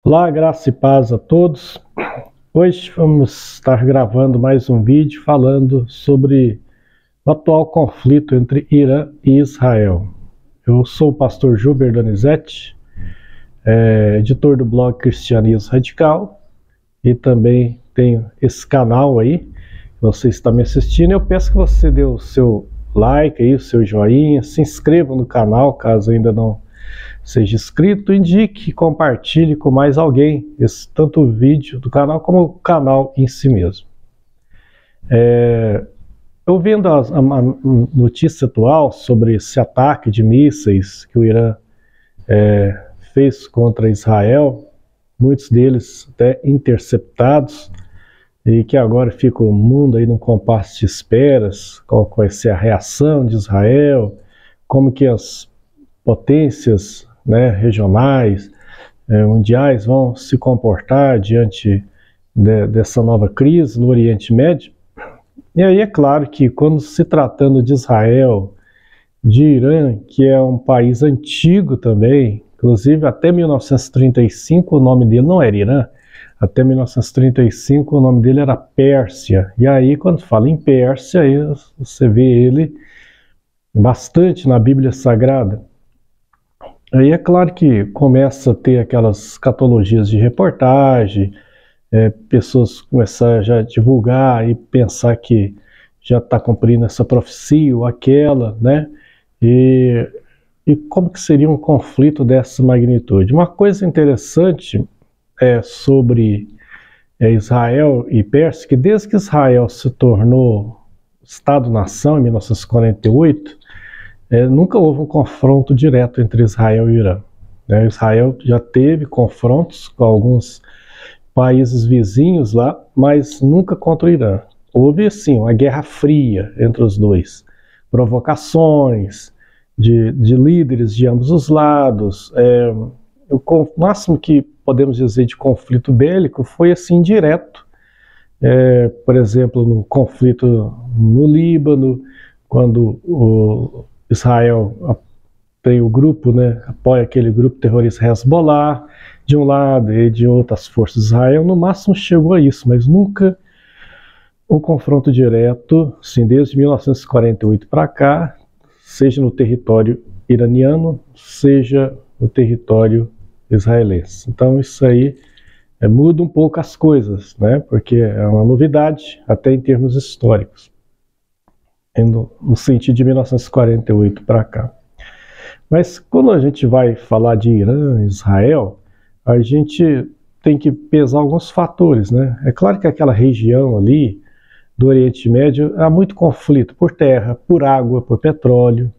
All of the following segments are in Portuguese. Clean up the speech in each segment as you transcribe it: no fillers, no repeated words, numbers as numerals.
Olá, graça e paz a todos. Hoje vamos estar gravando mais um vídeo falando sobre o atual conflito entre Irã e Israel. Eu sou o pastor Gilber Donizete, editor do blog Cristianismo Radical, e também tenho esse canal aí, que você está me assistindo. Eu peço que você dê o seu like aí, o seu joinha, se inscreva no canal caso ainda não seja inscrito, indique, compartilhe com mais alguém, tanto o vídeo do canal como o canal em si mesmo. Eu vendo a notícia atual sobre esse ataque de mísseis que o Irã fez contra Israel, muitos deles até interceptados, e que agora fica o mundo aí num compasso de esperas, qual vai ser a reação de Israel, como que as potências regionais, mundiais vão se comportar diante dessa nova crise no Oriente Médio. E aí é claro que quando se tratando de Israel, de Irã, que é um país antigo também, inclusive até 1935 o nome dele não era Irã, até 1935 o nome dele era Pérsia. E aí quando fala em Pérsia, aí você vê ele bastante na Bíblia Sagrada. Aí é claro que começa a ter aquelas escatologias de reportagem, pessoas começam já a divulgar e pensar que já está cumprindo essa profecia ou aquela, né? E como que seria um conflito dessa magnitude? Uma coisa interessante sobre Israel e Pérsia, que desde que Israel se tornou Estado-nação em 1948, nunca houve um confronto direto entre Israel e Irã. Israel já teve confrontos com alguns países vizinhos lá, mas nunca contra o Irã. Houve, sim, uma guerra fria entre os dois. Provocações de líderes de ambos os lados. O máximo que podemos dizer de conflito bélico foi assim direto. Por exemplo, no conflito no Líbano, quando Israel tem o grupo, apoia aquele grupo terrorista Hezbollah de um lado e de outras forças de Israel, no máximo chegou a isso, mas nunca um confronto direto, assim, desde 1948 para cá, seja no território iraniano, seja no território israelense. Então isso aí muda um pouco as coisas, porque é uma novidade até em termos históricos, no sentido de 1948 para cá. Mas quando a gente vai falar de Irã e Israel, a gente tem que pesar alguns fatores, É claro que aquela região ali do Oriente Médio há muito conflito por terra, por água, por petróleo,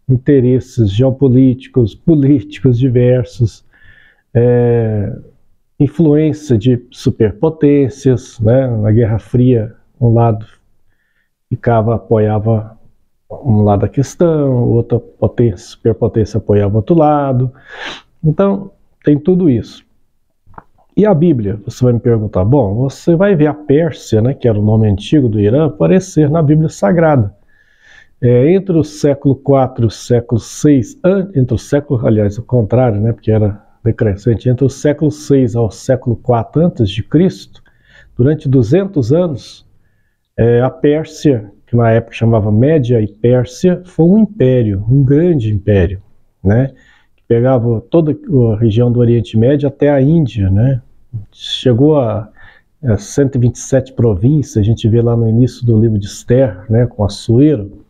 interesses geopolíticos, políticos diversos, influência de superpotências, Na Guerra Fria, um lado apoiava um lado da questão, outra superpotência apoiava outro lado. Então, tem tudo isso. E a Bíblia? Você vai me perguntar, bom, você vai ver a Pérsia, que era o nome antigo do Irã, aparecer na Bíblia Sagrada. Entre o século IV e o século VI, entre o século, aliás, o contrário, porque era decrescente, entre o século VI ao século IV a.C., durante 200 anos, a Pérsia, que na época chamava Média e Pérsia, foi um império, um grande império, que pegava toda a região do Oriente Médio até a Índia, Chegou a 127 províncias, a gente vê lá no início do livro de Esther, com Assuero.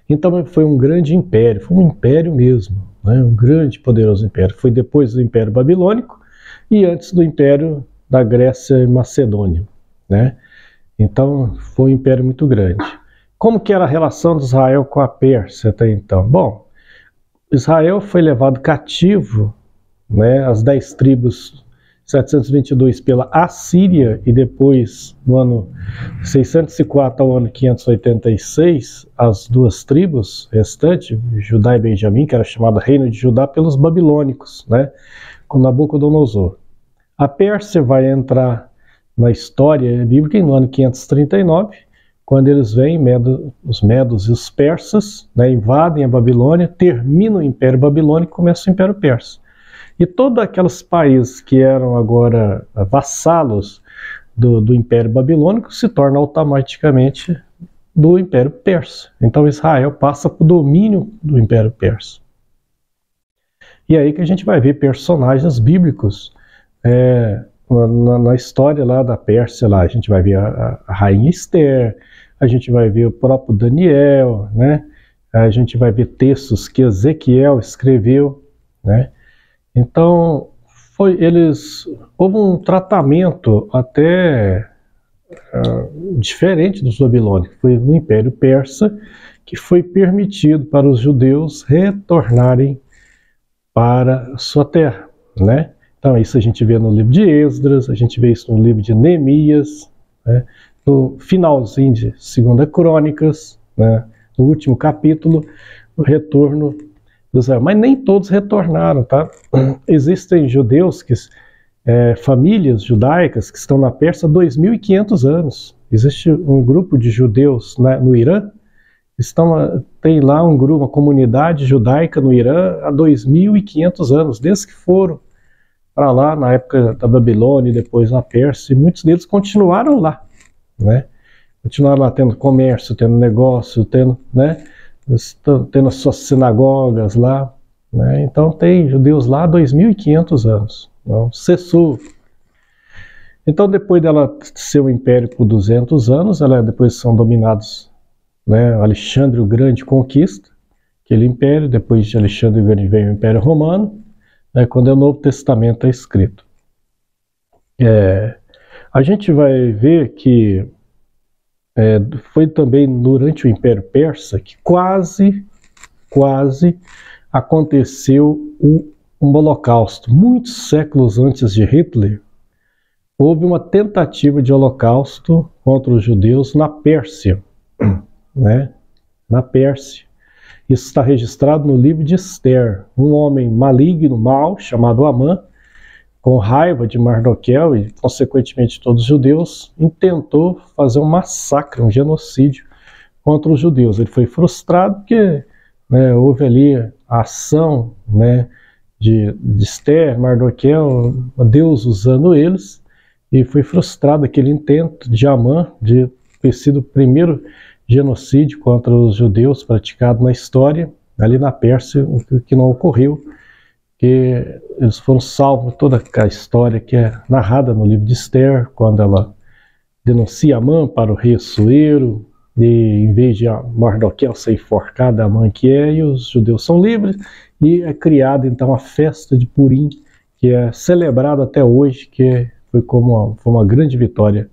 Então foi um grande império, foi um império mesmo, um grande poderoso império. Foi depois do Império Babilônico e antes do Império da Grécia e Macedônia, Então foi um império muito grande. Como que era a relação de Israel com a Pérsia até então? Bom, Israel foi levado cativo, as 10 tribos, 722 pela Assíria, e depois, no ano 604 ao ano 586, as 2 tribos restantes, Judá e Benjamim, que era chamado Reino de Judá, pelos babilônicos, com Nabucodonosor. A Pérsia vai entrar na história bíblica no ano 539, quando eles vêm, os medos e os persas, invadem a Babilônia, termina o Império Babilônico e começa o Império Persa. E todos aqueles países que eram agora vassalos do Império Babilônico se tornam automaticamente do Império Persa. Então Israel passa para o domínio do Império Persa. E aí que a gente vai ver personagens bíblicos na história lá da Pérsia. Lá. A gente vai ver a rainha Esther, a gente vai ver o próprio Daniel, né? A gente vai ver textos que Ezequiel escreveu, né? Então, houve um tratamento até diferente dos babilônicos. Foi no Império Persa que foi permitido para os judeus retornarem para sua terra, né? Então, isso a gente vê no livro de Esdras, a gente vê isso no livro de Neemias, né? No finalzinho de 2 Crônicas, né? No último capítulo, o retorno de Israel. Mas nem todos retornaram, tá? Existem judeus, famílias judaicas que estão na Pérsia há 2.500 anos. Existe um grupo de judeus no Irã, tem lá uma comunidade judaica no Irã há 2.500 anos, desde que foram para lá na época da Babilônia e depois na Pérsia, e muitos deles continuaram lá, né? Continuaram lá tendo comércio, tendo negócio, tendo as suas sinagogas lá, né? Então tem judeus lá há 2.500 anos, não cessou. Então depois dela ser um império por 200 anos, depois são dominados, né? Alexandre o Grande conquista aquele império, depois de Alexandre o Grande vem o Império Romano, né? Quando o Novo Testamento é escrito. A gente vai ver que foi também durante o Império Persa que quase aconteceu um holocausto. Muitos séculos antes de Hitler, houve uma tentativa de holocausto contra os judeus na Pérsia, né? Na Pérsia. Isso está registrado no livro de Esther. Um homem maligno, mau, chamado Amã, com raiva de Mardoqueu e, consequentemente, todos os judeus, intentou fazer um massacre, um genocídio contra os judeus. Ele foi frustrado porque, né, houve ali a ação, né, de Esther, Mardoqueu, Deus usando eles, e foi frustrado aquele intento de Amã de ter sido o primeiro genocídio contra os judeus praticado na história, ali na Pérsia, o que não ocorreu, que eles foram salvos. Toda a história que é narrada no livro de Esther, quando ela denuncia Amã para o rei Assuero, e em vez de Mardoqueu ser enforcado, Amã que e os judeus são livres, e é criada então a festa de Purim, que é celebrada até hoje, que foi uma grande vitória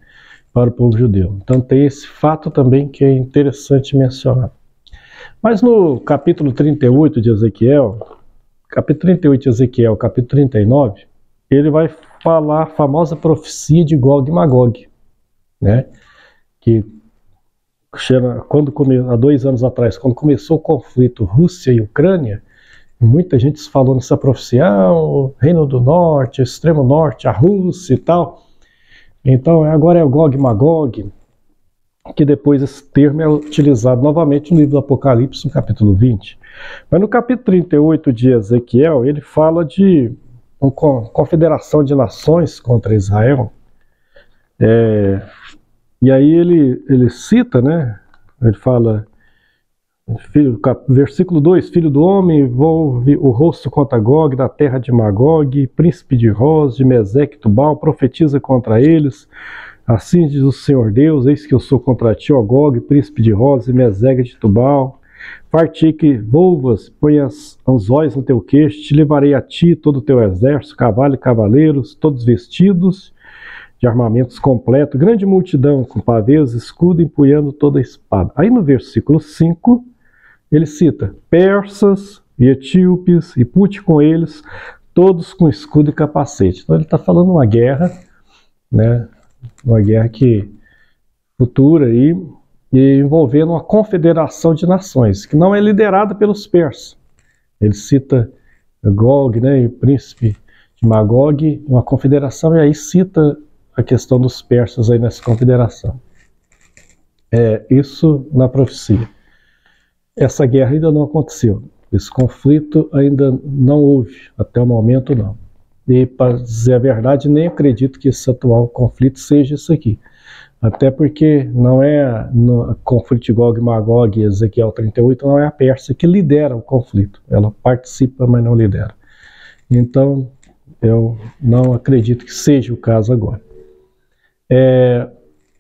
para o povo judeu. Então tem esse fato também que é interessante mencionar. Mas no capítulo 38 de Ezequiel, capítulo 39, ele vai falar a famosa profecia de Gog e Magog, né? Que há 2 anos atrás, quando começou o conflito Rússia e Ucrânia, muita gente falou nessa profecia, o Reino do Norte, o Extremo Norte, a Rússia e tal. Então agora é o Gog e Magog, que depois esse termo é utilizado novamente no livro do Apocalipse, no capítulo 20. Mas no capítulo 38 de Ezequiel, ele fala de uma confederação de nações contra Israel. E aí ele cita, né? Ele fala, versículo 2, Filho do homem, volve o rosto contra Gog, da terra de Magog, príncipe de Roz, de Meseque, Tubal, profetiza contra eles. Assim diz o Senhor Deus, eis que eu sou contra ti, ó Gog, príncipe de Roz, e Meseque de Tubal. Farti que volvas, põe as anzóis no teu queixo, te levarei a ti todo o teu exército, cavalo e cavaleiros, todos vestidos de armamentos completos, grande multidão com pavês, escudo, empunhando toda a espada. Aí no versículo 5, ele cita persas e etíopes, e pute com eles, todos com escudo e capacete. Então ele está falando uma guerra, né? Uma guerra futura aí, e envolvendo uma confederação de nações, que não é liderada pelos persas. Ele cita Gog, né, e o príncipe de Magog, uma confederação, e aí cita a questão dos persas aí nessa confederação. Isso na profecia. Essa guerra ainda não aconteceu. Esse conflito ainda não houve, até o momento não. E, para dizer a verdade, nem acredito que esse atual conflito seja isso aqui. Até porque não é no conflito de Gog e Magog, Ezequiel 38, não é a Pérsia que lidera o conflito. Ela participa, mas não lidera. Então, eu não acredito que seja o caso agora.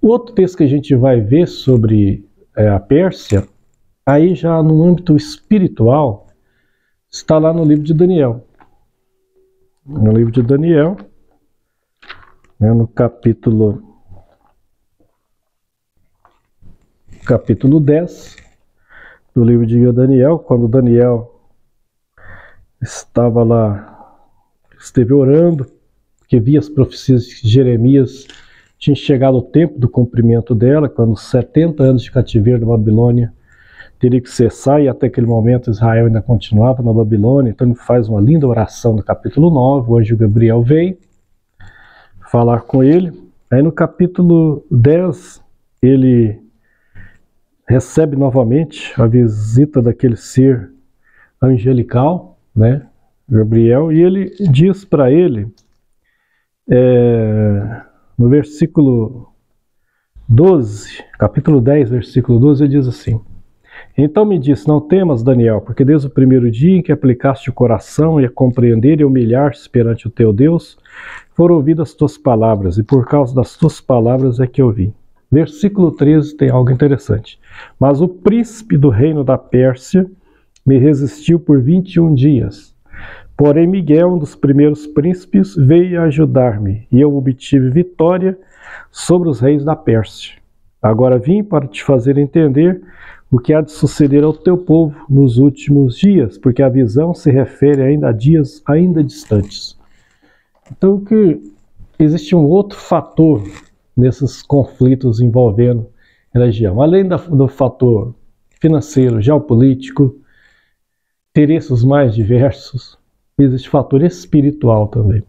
O outro texto que a gente vai ver sobre a Pérsia, aí já no âmbito espiritual, está lá no livro de Daniel. No livro de Daniel, né, no capítulo 10 do livro de Daniel, quando Daniel estava lá, esteve orando, porque via as profecias de Jeremias, tinha chegado o tempo do cumprimento dela, quando os 70 anos de cativeiro da Babilônia teria que cessar, e até aquele momento Israel ainda continuava na Babilônia. Então ele faz uma linda oração no capítulo 9, o anjo Gabriel veio falar com ele. Aí no capítulo 10 ele recebe novamente a visita daquele ser angelical, né, Gabriel, e ele diz para ele, no versículo 12, capítulo 10, versículo 12, ele diz assim: então me disse, não temas, Daniel, porque desde o primeiro dia em que aplicaste o coração e a compreender e humilhar-se perante o teu Deus, foram ouvidas as tuas palavras, e por causa das tuas palavras é que eu vim. Versículo 13 tem algo interessante. Mas o príncipe do reino da Pérsia me resistiu por 21 dias. Porém Miguel, um dos primeiros príncipes, veio ajudar-me, e eu obtive vitória sobre os reis da Pérsia. Agora vim para te fazer entender o que há de suceder ao teu povo nos últimos dias, porque a visão se refere ainda a dias ainda distantes. Então que existe um outro fator nesses conflitos envolvendo a região, além do fator financeiro, geopolítico, interesses mais diversos, existe fator espiritual também.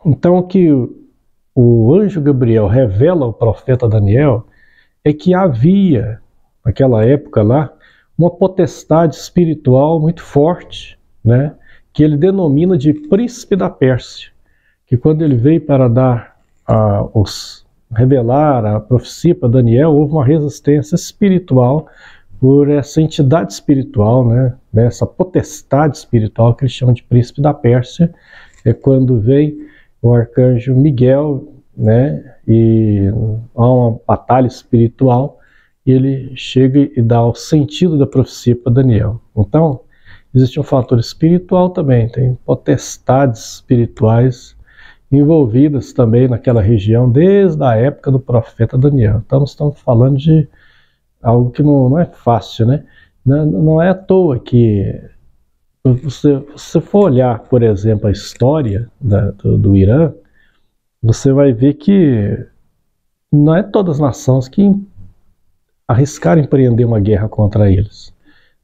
Então o que o anjo Gabriel revela ao profeta Daniel é que havia, naquela época lá, uma potestade espiritual muito forte, né, que ele denomina de príncipe da Pérsia, que quando ele veio para revelar a profecia para Daniel, houve uma resistência espiritual por essa entidade espiritual, né, essa potestade espiritual que eles chamam de príncipe da Pérsia. É quando vem o arcanjo Miguel, né, e há uma batalha espiritual, e ele chega e dá o sentido da profecia para Daniel. Então, existe um fator espiritual também, tem potestades espirituais envolvidas também naquela região desde a época do profeta Daniel. Então, estamos falando de algo que não é fácil, né? Não é à toa que, se você for olhar, por exemplo, a história do Irã, você vai ver que não é todas as nações que arriscaram empreender uma guerra contra eles,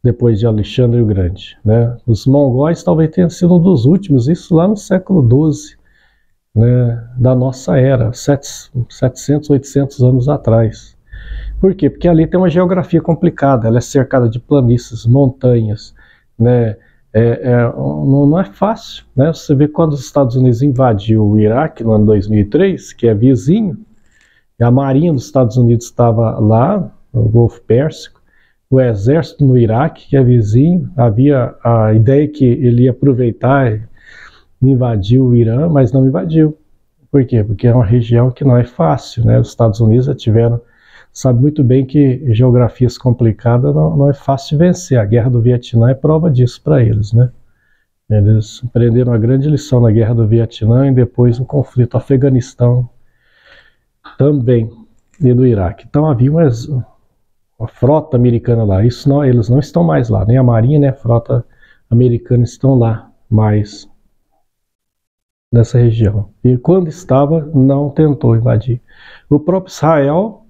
depois de Alexandre o Grande, né? Os mongóis talvez tenham sido um dos últimos, isso lá no século XII, né, da nossa era, 700, 800 anos atrás. Por quê? Porque ali tem uma geografia complicada, ela é cercada de planícies, montanhas, né? Não é fácil, né? Você vê quando os Estados Unidos invadiu o Iraque no ano 2003, que é vizinho, e a marinha dos Estados Unidos estava lá, no Golfo Pérsico, o exército no Iraque, que é vizinho, havia a ideia que ele ia aproveitar e invadir o Irã, mas não invadiu. Por quê? Porque é uma região que não é fácil, né? Os Estados Unidos já sabe muito bem que geografias complicadas não é fácil de vencer. A Guerra do Vietnã é prova disso para eles, né? Eles aprenderam a grande lição na Guerra do Vietnã e depois no conflito do Afeganistão também, e do Iraque. Então havia uma frota americana lá. Eles não estão mais lá, nem a marinha nem a frota americana estão lá mais nessa região. E quando estava, não tentou invadir. O próprio Israel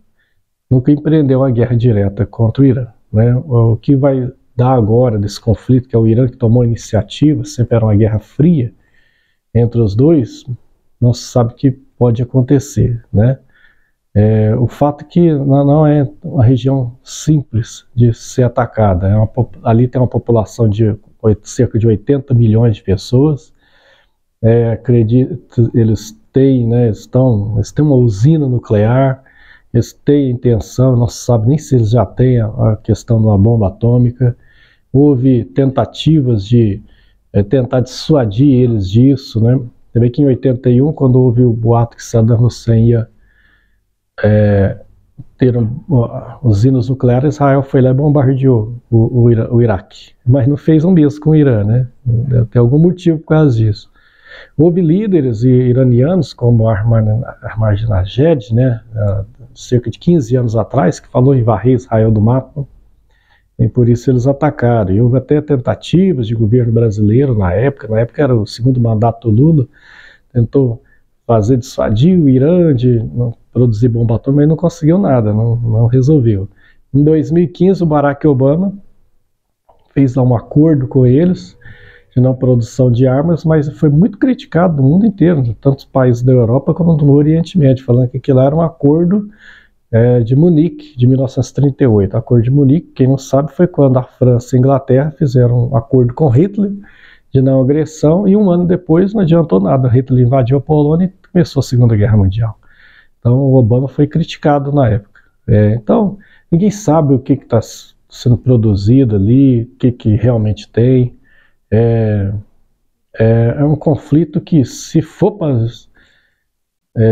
nunca empreendeu uma guerra direta contra o Irã, né? O que vai dar agora desse conflito, que é o Irã que tomou a iniciativa, sempre era uma guerra fria entre os dois, não se sabe o que pode acontecer, né? O fato é que não é uma região simples de ser atacada. Ali tem uma população de cerca de 80 milhões de pessoas. Acredito, eles têm uma usina nuclear, eles têm intenção, não se sabe nem se eles já têm a questão de uma bomba atômica. Houve tentativas de tentar dissuadir eles disso, né? Também que em 81, quando houve o boato que Saddam Hussein ia ter usinas nucleares, Israel foi lá e bombardeou o Iraque. Mas não fez o mesmo com o Irã, né? Deve ter algum motivo por causa disso. Houve líderes iranianos, como Ahmadinejad, né? Cerca de 15 anos atrás, que falou em varrer Israel do mapa. E por isso eles atacaram. E houve até tentativas de governo brasileiro na época era o segundo mandato do Lula, tentou dissuadir o Irã de não produzir bomba atômica, mas não conseguiu nada, não resolveu. Em 2015, o Barack Obama fez lá um acordo com eles de não produção de armas, mas foi muito criticado no mundo inteiro, tanto os países da Europa como no Oriente Médio, falando que aquilo era um acordo de Munique, de 1938. O Acordo de Munique, quem não sabe, foi quando a França e a Inglaterra fizeram um acordo com Hitler de não agressão, e um ano depois não adiantou nada. Hitler invadiu a Polônia e começou a Segunda Guerra Mundial. Então o Obama foi criticado na época. Então ninguém sabe o que está sendo produzido ali, o que realmente tem. É um conflito que, se for para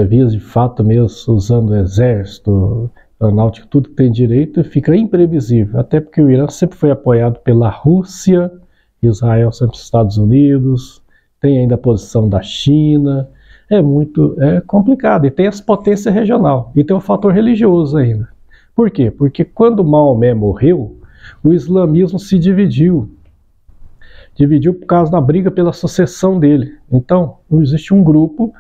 vias de fato mesmo, usando o exército, aeronáutica, tudo que tem direito, fica imprevisível. Até porque o Irã sempre foi apoiado pela Rússia, Israel sempre os Estados Unidos, tem ainda a posição da China. É complicado. E tem as potências regionais. E tem o fator religioso ainda. Por quê? Porque quando Maomé morreu, o islamismo se dividiu. Dividiu por causa da briga pela sucessão dele. Então, existe um grupo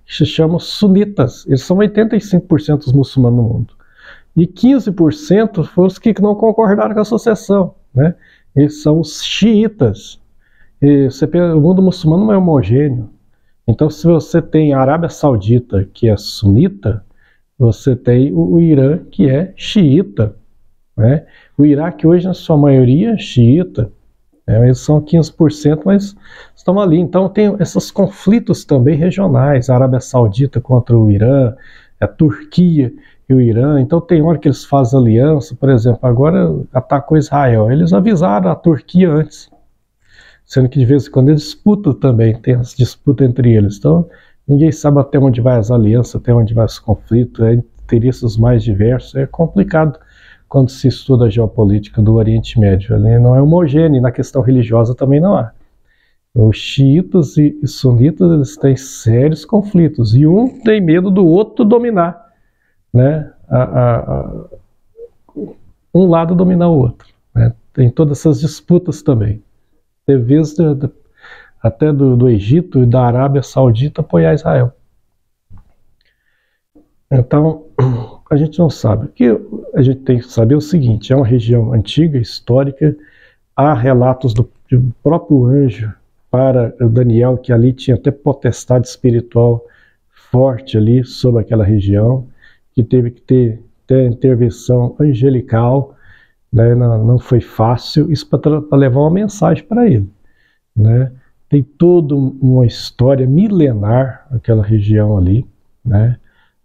que se chama sunitas. Eles são 85% dos muçulmanos no mundo. E 15% foram os que não concordaram com a sucessão, né? Eles são os xiitas. O mundo muçulmano não é homogêneo. Então, se você tem a Arábia Saudita, que é sunita, você tem o Irã, que é xiita, né? O Iraque hoje, na sua maioria, é xiita. Eles são 15%, mas estão ali. Então tem esses conflitos também regionais, a Arábia Saudita contra o Irã, a Turquia e o Irã. Então tem hora que eles fazem aliança, por exemplo, agora atacou Israel. Eles avisaram a Turquia antes, sendo que de vez em quando eles disputam também, tem essa disputa entre eles. Então ninguém sabe até onde vai as alianças, até onde vai os conflitos, interesses mais diversos. É complicado quando se estuda a geopolítica do Oriente Médio. Ele não é homogêneo, na questão religiosa também não há. Os xiitas e sunitas, eles têm sérios conflitos, e um tem medo do outro dominar, né? Um lado dominar o outro, né? Tem todas essas disputas também. Teve vezes até do Egito e da Arábia Saudita apoiar Israel. Então, a gente não sabe. O que a gente tem que saber é o seguinte: é uma região antiga, histórica. Há relatos do próprio anjo para o Daniel, que ali tinha até potestade espiritual forte ali sobre aquela região, que teve que ter intervenção angelical, né? Não foi fácil, isso para levar uma mensagem para ele, né? Tem toda uma história milenar aquela região ali, né?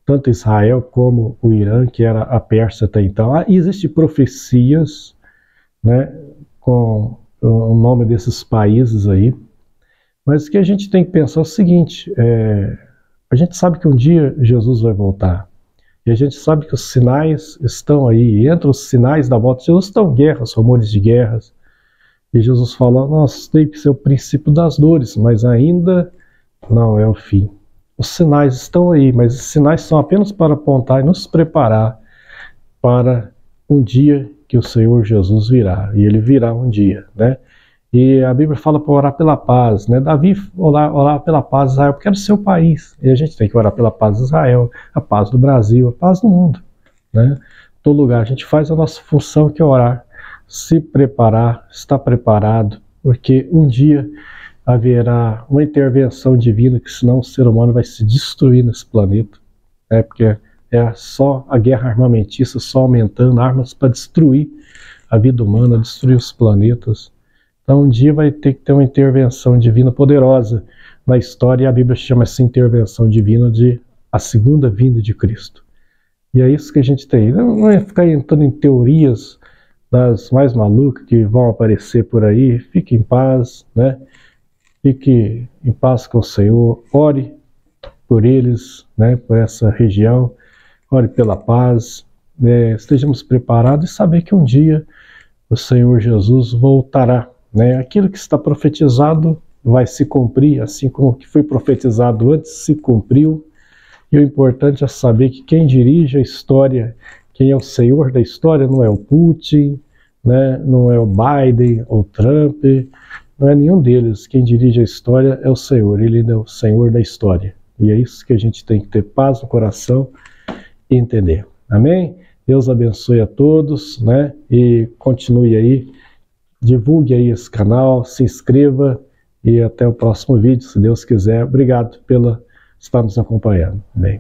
Tanto Israel como o Irã, que era a Pérsia até então. Existem profecias, né, com o nome desses países aí, mas o que a gente tem que pensar é o seguinte: a gente sabe que um dia Jesus vai voltar, e a gente sabe que os sinais estão aí, e entre os sinais da volta de Jesus estão guerras, rumores de guerras, e Jesus fala: nós tem que ser o princípio das dores, mas ainda não é o fim. Os sinais estão aí, mas os sinais são apenas para apontar e nos preparar para um dia que o Senhor Jesus virá, e ele virá um dia, né? E a Bíblia fala para orar pela paz, né? Davi orar pela paz de Israel, porque era o seu país, e a gente tem que orar pela paz de Israel, a paz do Brasil, a paz do mundo, né? Todo lugar a gente faz a nossa função, que é orar, se preparar, estar preparado, porque um dia haverá uma intervenção divina, que senão o ser humano vai se destruir nesse planeta, porque é só a guerra armamentista, só aumentando armas para destruir a vida humana, destruir os planetas. Então um dia vai ter que ter uma intervenção divina poderosa na história, e a Bíblia chama essa intervenção divina de a segunda vinda de Cristo. E é isso que a gente tem. Não é ficar entrando em teorias das mais malucas que vão aparecer por aí. Fique em paz, né? Fique em paz com o Senhor. Ore por eles, né? Por essa região. Ore pela paz. Estejamos preparados e saber que um dia o Senhor Jesus voltará, né? Aquilo que está profetizado vai se cumprir, assim como o que foi profetizado antes se cumpriu. E o importante é saber que quem dirige a história, quem é o senhor da história, não é o Putin, né? Não é o Biden ou o Trump, não é nenhum deles. Quem dirige a história é o Senhor, Ele é o Senhor da história. E é isso que a gente tem que ter paz no coração e entender. Amém? Deus abençoe a todos, né? E continue aí, divulgue aí esse canal, se inscreva e até o próximo vídeo, se Deus quiser. Obrigado pela estar nos acompanhando. Bem.